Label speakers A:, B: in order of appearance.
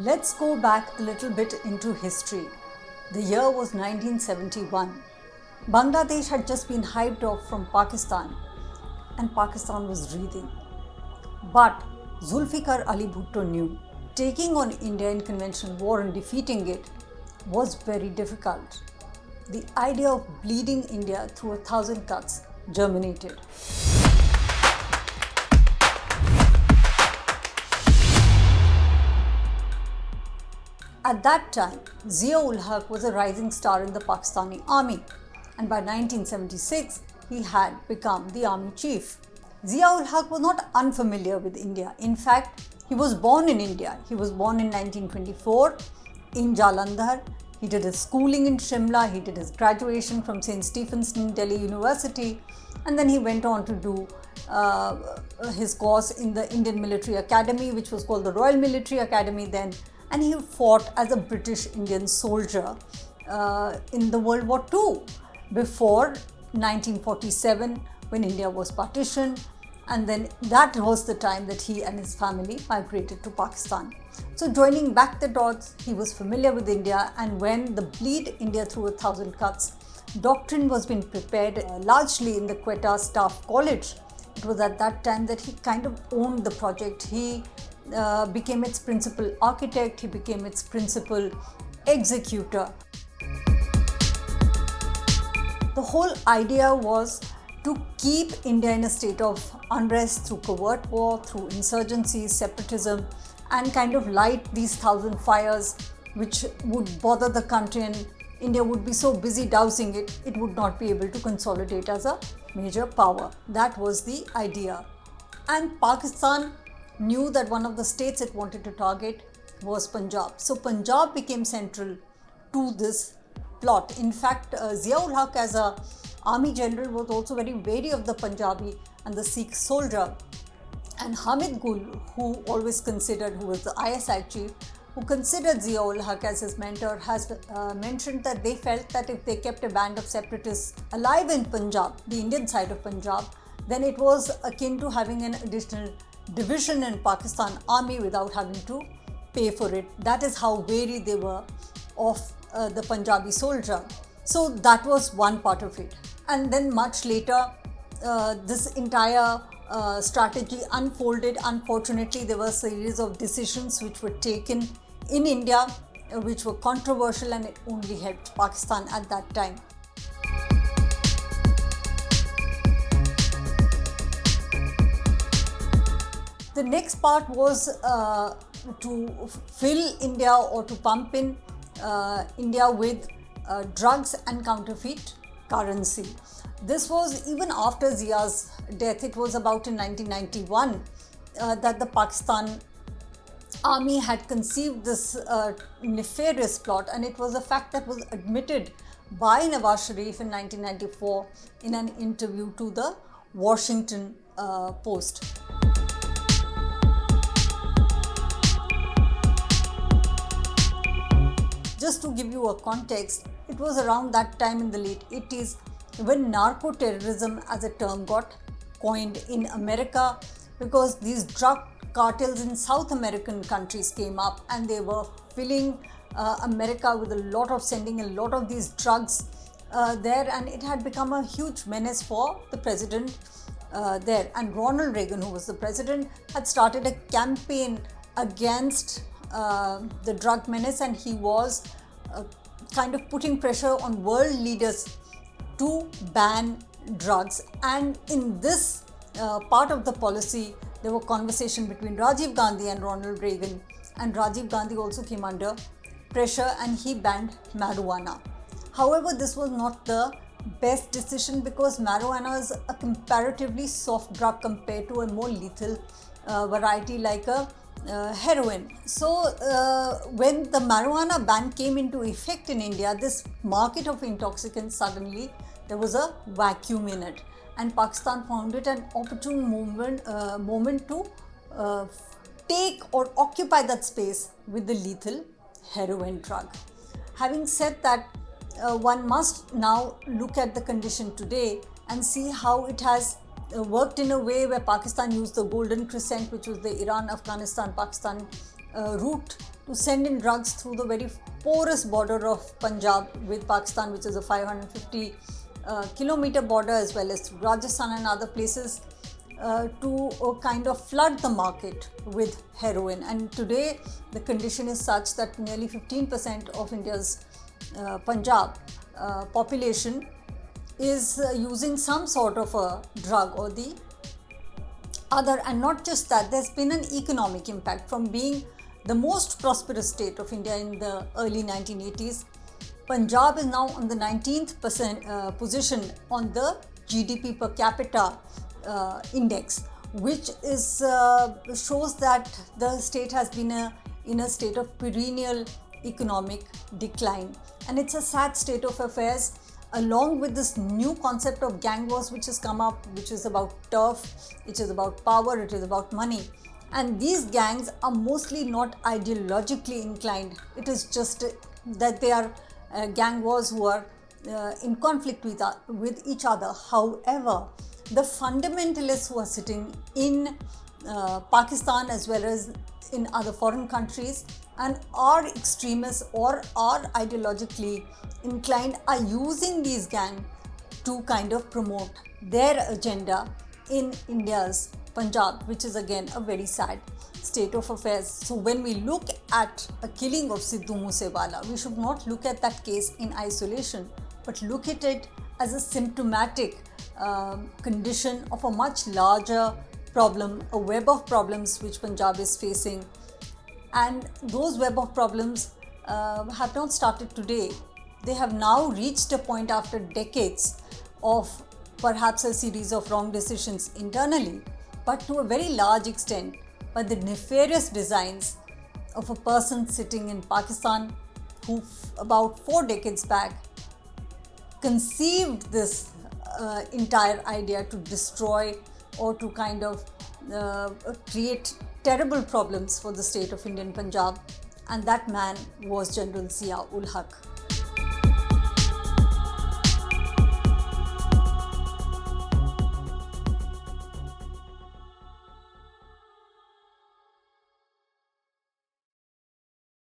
A: Let's go back a little bit into history. The year was 1971. Bangladesh had just been hived off from Pakistan and Pakistan was breathing. But Zulfikar Ali Bhutto knew taking on India in conventional war and defeating it was very difficult. The idea of bleeding India through 1,000 cuts germinated. At that time, Zia-ul-Haq was a rising star in the Pakistani Army, and by 1976, he had become the army chief. Zia-ul-Haq was not unfamiliar with India. In fact, he was born in India. He was born in 1924 in Jalandhar. He did his schooling in Shimla. He did his graduation from St. Stephen's Delhi University, and then he went on to do his course in the Indian Military Academy, which was called the Royal Military Academy then. And he fought as a British Indian soldier in the World War II before 1947 when India was partitioned, and then that was the time that he and his family migrated to Pakistan. So joining back the dots, he was familiar with India, and when the Bleed India Through 1,000 Cuts doctrine was being prepared largely in the Quetta Staff College, it was at that time that he kind of owned the project. He became its principal architect, he became its principal executor. The whole idea was to keep India in a state of unrest through covert war, through insurgencies, separatism, and kind of light these 1,000 fires which would bother the country, and India would be so busy dousing it, it would not be able to consolidate as a major power. That was the idea. And Pakistan knew that one of the states it wanted to target was Punjab. So Punjab became central to this plot. In fact, Zia-ul-Haq as an army general was also very wary of the Punjabi and the Sikh soldier. And Hamid Gul, who always considered, who was the ISI chief, who considered Zia-ul-Haq as his mentor, has mentioned that they felt that if they kept a band of separatists alive in Punjab, the Indian side of Punjab, then it was akin to having an additional division in Pakistan Army without having to pay for it. That is how wary they were of the Punjabi soldier. So that was one part of it. And then much later, this entire strategy unfolded. Unfortunately, there were a series of decisions which were taken in India which were controversial, and it only helped Pakistan at that time. The next part was to fill India or to pump in India with drugs and counterfeit currency. This was even after Zia's death. It was about in 1991 that the Pakistan Army had conceived this nefarious plot, and it was a fact that was admitted by Nawaz Sharif in 1994 in an interview to the Washington Post. Just to give you a context, it was around that time in the late 80s when narco-terrorism as a term got coined in America, because these drug cartels in South American countries came up and they were filling America with sending a lot of these drugs there, and it had become a huge menace for the president there. And Ronald Reagan, who was the president, had started a campaign against the drug menace, and he was kind of putting pressure on world leaders to ban drugs. And in this part of the policy, there were conversations between Rajiv Gandhi and Ronald Reagan, and Rajiv Gandhi also came under pressure and he banned marijuana. However, this was not the best decision because marijuana is a comparatively soft drug compared to a more lethal variety like a heroin. So when the marijuana ban came into effect in India, this market of intoxicants, suddenly there was a vacuum in it, and Pakistan found it an opportune moment to take or occupy that space with the lethal heroin drug. Having said that, one must now look at the condition today and see how it has worked in a way where Pakistan used the golden crescent, which was the Iran, Afghanistan, Pakistan route to send in drugs through the very porous border of Punjab with Pakistan, which is a 550 kilometer border, as well as through Rajasthan and other places, to kind of flood the market with heroin. And today the condition is such that nearly 15% of India's Punjab population is using some sort of a drug or the other. And not just that, there's been an economic impact. From being the most prosperous state of India in the early 1980s, Punjab is now on the 19th position on the GDP per capita index, which is shows that the state has been in a state of perennial economic decline. And it's a sad state of affairs, along with this new concept of gang wars which has come up, which is about turf, which is about power, it is about money. And these gangs are mostly not ideologically inclined. It is just that they are gang wars who are in conflict with each other. However, the fundamentalists who are sitting in Pakistan as well as in other foreign countries and are extremists or are ideologically inclined are using these gangs to kind of promote their agenda in India's Punjab, which is again a very sad state of affairs. So when we look at a killing of Sidhu Moosewala, we should not look at that case in isolation, but look at it as a symptomatic condition of a much larger problem, a web of problems which Punjab is facing. And those web of problems have not started today. They have now reached a point after decades of perhaps a series of wrong decisions internally, but to a very large extent by the nefarious designs of a person sitting in Pakistan who about 4 decades back conceived this entire idea to destroy or to kind of create terrible problems for the state of Indian Punjab, and that man was General Zia ul Haq.